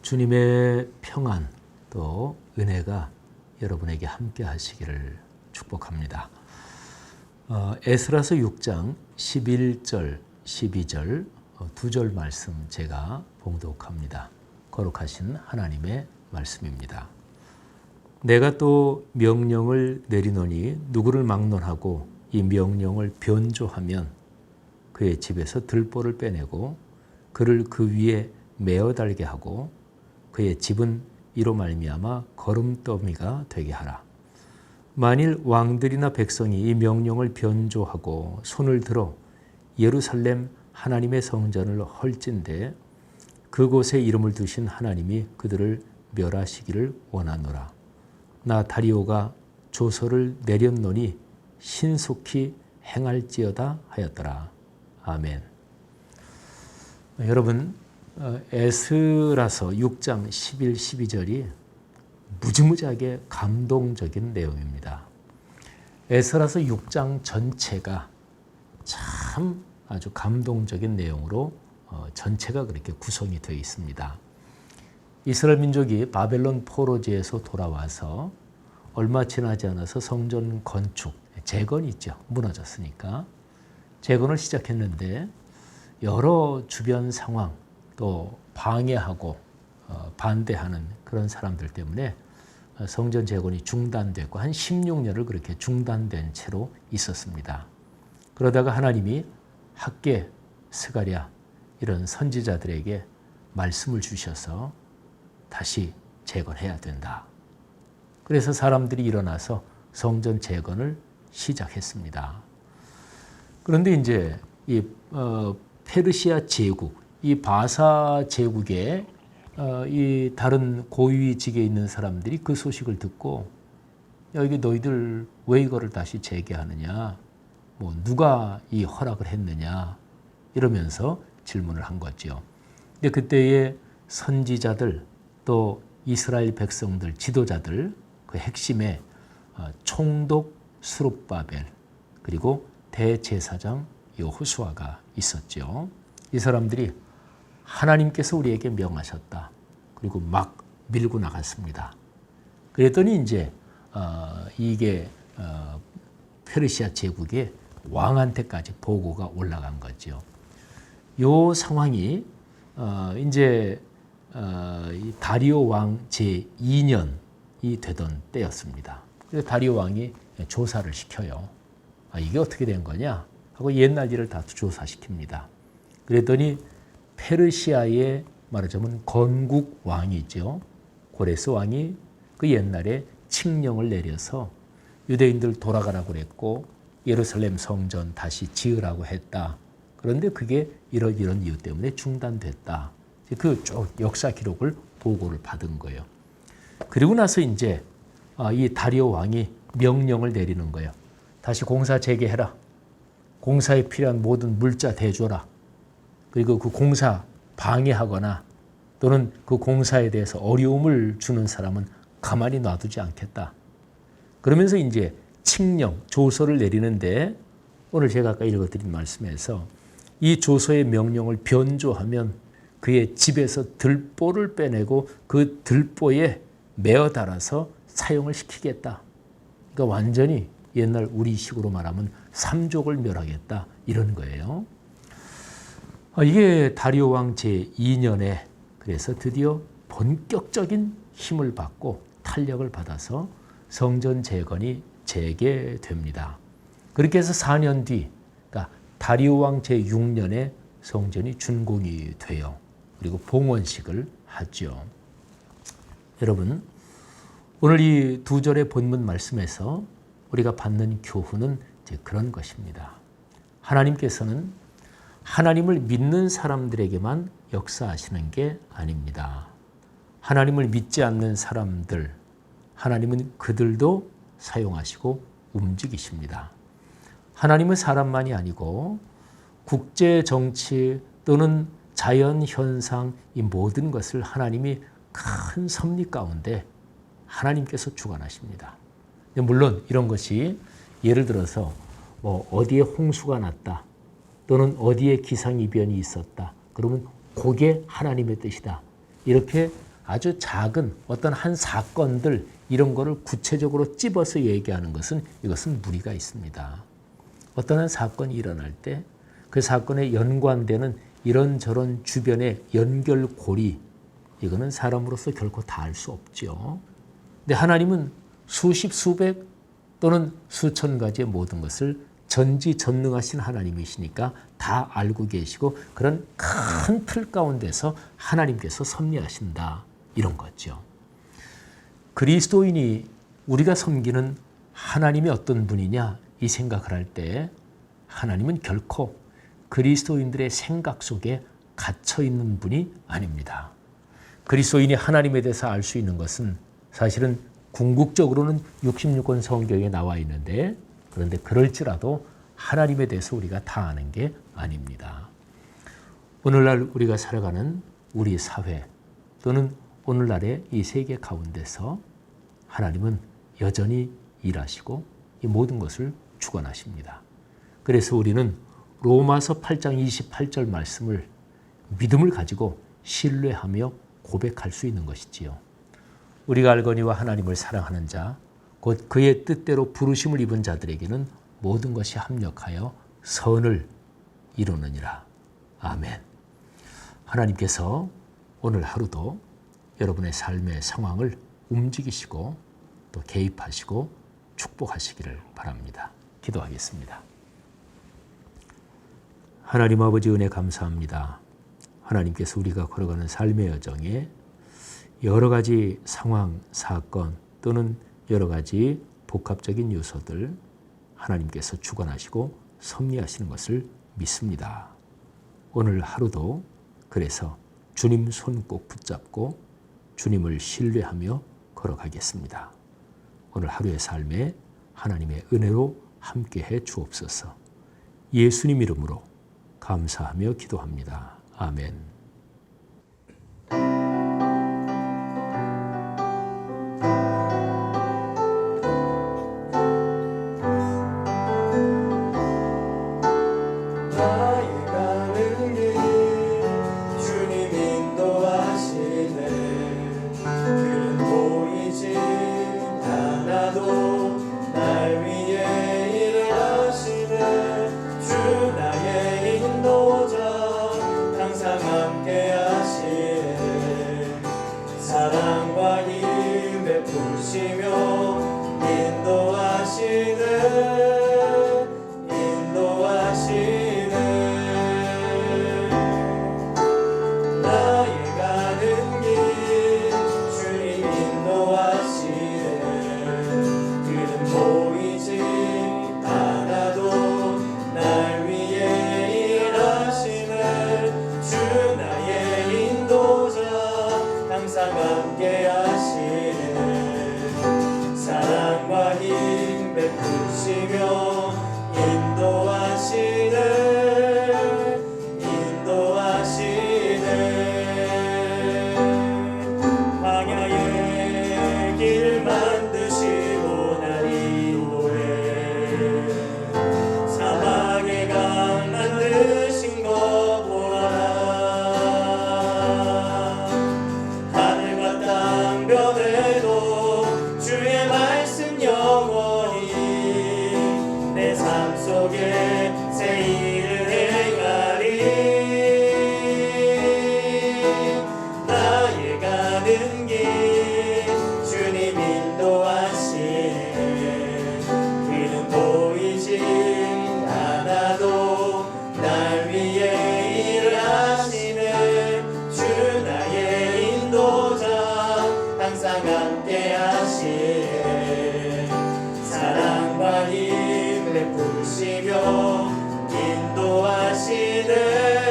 주님의 평안 또 은혜가 여러분에게 함께 하시기를 축복합니다. 에스라서 6장 11절, 12절 두 절 말씀 제가 봉독합니다. 거룩하신 하나님의 말씀입니다. 내가 또 명령을 내리노니 누구를 막론하고 이 명령을 변조하면 그의 집에서 들보를 빼내고 그를 그 위에 메어 달게 하고 그의 집은 이로 말미암아 거름더미가 되게 하라. 만일 왕들이나 백성이 이 명령을 변조하고 손을 들어 예루살렘 하나님의 성전을 헐진대 그곳에 이름을 두신 하나님이 그들을 멸하시기를 원하노라. 나 다리오가 조서를 내렸노니 신속히 행할지어다 하였더라. 아멘. 여러분, 에스라서 6장 11, 12절이 무지무지하게 감동적인 내용입니다. 에스라서 6장 전체가 참 아주 감동적인 내용으로 전체가 그렇게 구성이 되어 있습니다. 이스라엘 민족이 바벨론 포로지에서 돌아와서 얼마 지나지 않아서 성전 건축, 재건이 있죠. 무너졌으니까. 재건을 시작했는데 여러 주변 상황 또 방해하고 반대하는 그런 사람들 때문에 성전 재건이 중단됐고 한 16년을 그렇게 중단된 채로 있었습니다. 그러다가 하나님이 학개, 스가랴 이런 선지자들에게 말씀을 주셔서 다시 재건해야 된다. 그래서 사람들이 일어나서 성전 재건을 시작했습니다. 그런데 이제 이 페르시아 제국, 이 바사 제국의 이 다른 고위직에 있는 사람들이 그 소식을 듣고 야, 이게 너희들 왜 이거를 다시 재개하느냐? 뭐 누가 이 허락을 했느냐? 이러면서 질문을 한 거죠. 근데 그때의 선지자들 또 이스라엘 백성들, 지도자들 그 핵심에 총독 스룹바벨 그리고 대제사장 여호수아가 있었죠. 이 사람들이 하나님께서 우리에게 명하셨다. 그리고 막 밀고 나갔습니다. 그랬더니 이제 이게 페르시아 제국의 왕한테까지 보고가 올라간 거죠. 요 상황이 이제 다리오 왕 제2년이 되던 때였습니다. 그래서 다리오 왕이 조사를 시켜요. 이게 어떻게 된 거냐 하고 옛날 일을 다 조사시킵니다. 그랬더니 페르시아의 말하자면 건국 왕이죠. 고레스 왕이 그 옛날에 칙령을 내려서 유대인들 돌아가라고 그랬고 예루살렘 성전 다시 지으라고 했다. 그런데 그게 이런 이유 때문에 중단됐다. 그 쭉 역사 기록을 보고를 받은 거예요. 그리고 나서 이제 이 다리오 왕이 명령을 내리는 거예요. 다시 공사 재개해라. 공사에 필요한 모든 물자 대줘라. 그리고 그 공사 방해하거나 또는 그 공사에 대해서 어려움을 주는 사람은 가만히 놔두지 않겠다. 그러면서 이제 칙령, 조서를 내리는데 오늘 제가 아까 읽어드린 말씀에서 이 조서의 명령을 변조하면 그의 집에서 들보를 빼내고 그 들보에 메어 달아서 사용을 시키겠다. 그러니까 완전히 옛날 우리식으로 말하면 삼족을 멸하겠다 이런 거예요. 이게 다리오 왕 제2년에 그래서 드디어 본격적인 힘을 받고 탄력을 받아서 성전 재건이 재개됩니다. 그렇게 해서 4년 뒤, 그러니까 다리오 왕 제6년에 성전이 준공이 돼요. 그리고 봉헌식을 하죠. 여러분, 오늘 이 두 절의 본문 말씀에서 우리가 받는 교훈은 이제 그런 것입니다. 하나님께서는 하나님을 믿는 사람들에게만 역사하시는 게 아닙니다. 하나님을 믿지 않는 사람들, 하나님은 그들도 사용하시고 움직이십니다. 하나님은 사람만이 아니고 국제 정치 또는 자연 현상 이 모든 것을 하나님이 큰 섭리 가운데 하나님께서 주관하십니다. 물론 이런 것이 예를 들어서 뭐 어디에 홍수가 났다 또는 어디에 기상이변이 있었다 그러면 그게 하나님의 뜻이다 이렇게 아주 작은 어떤 한 사건들 이런 거를 구체적으로 찝어서 얘기하는 것은 이것은 무리가 있습니다. 어떤 한 사건이 일어날 때 그 사건에 연관되는 이런저런 주변의 연결고리 이거는 사람으로서 결코 다 알 수 없죠. 근데 하나님은 수십, 수백 또는 수천 가지의 모든 것을 전지전능하신 하나님이시니까 다 알고 계시고 그런 큰 틀 가운데서 하나님께서 섭리하신다 이런 거죠. 그리스도인이 우리가 섬기는 하나님이 어떤 분이냐 이 생각을 할 때 하나님은 결코 그리스도인들의 생각 속에 갇혀 있는 분이 아닙니다. 그리스도인이 하나님에 대해서 알 수 있는 것은 사실은 궁극적으로는 66권 성경에 나와 있는데 그런데 그럴지라도 하나님에 대해서 우리가 다 아는 게 아닙니다. 오늘날 우리가 살아가는 우리 사회 또는 오늘날의 이 세계 가운데서 하나님은 여전히 일하시고 이 모든 것을 주관하십니다. 그래서 우리는 로마서 8장 28절 말씀을 믿음을 가지고 신뢰하며 고백할 수 있는 것이지요. 우리가 알거니와 하나님을 사랑하는 자, 곧 그의 뜻대로 부르심을 입은 자들에게는 모든 것이 합력하여 선을 이루느니라. 아멘. 하나님께서 오늘 하루도 여러분의 삶의 상황을 움직이시고 또 개입하시고 축복하시기를 바랍니다. 기도하겠습니다. 하나님 아버지 은혜 감사합니다. 하나님께서 우리가 걸어가는 삶의 여정에 여러 가지 상황, 사건 또는 여러 가지 복합적인 요소들 하나님께서 주관하시고 섭리하시는 것을 믿습니다. 오늘 하루도 그래서 주님 손 꼭 붙잡고 주님을 신뢰하며 걸어가겠습니다. 오늘 하루의 삶에 하나님의 은혜로 함께해 주옵소서. 예수님 이름으로 감사하며 기도합니다. 아멘. 사랑과 힘 베푸시며 인도하시네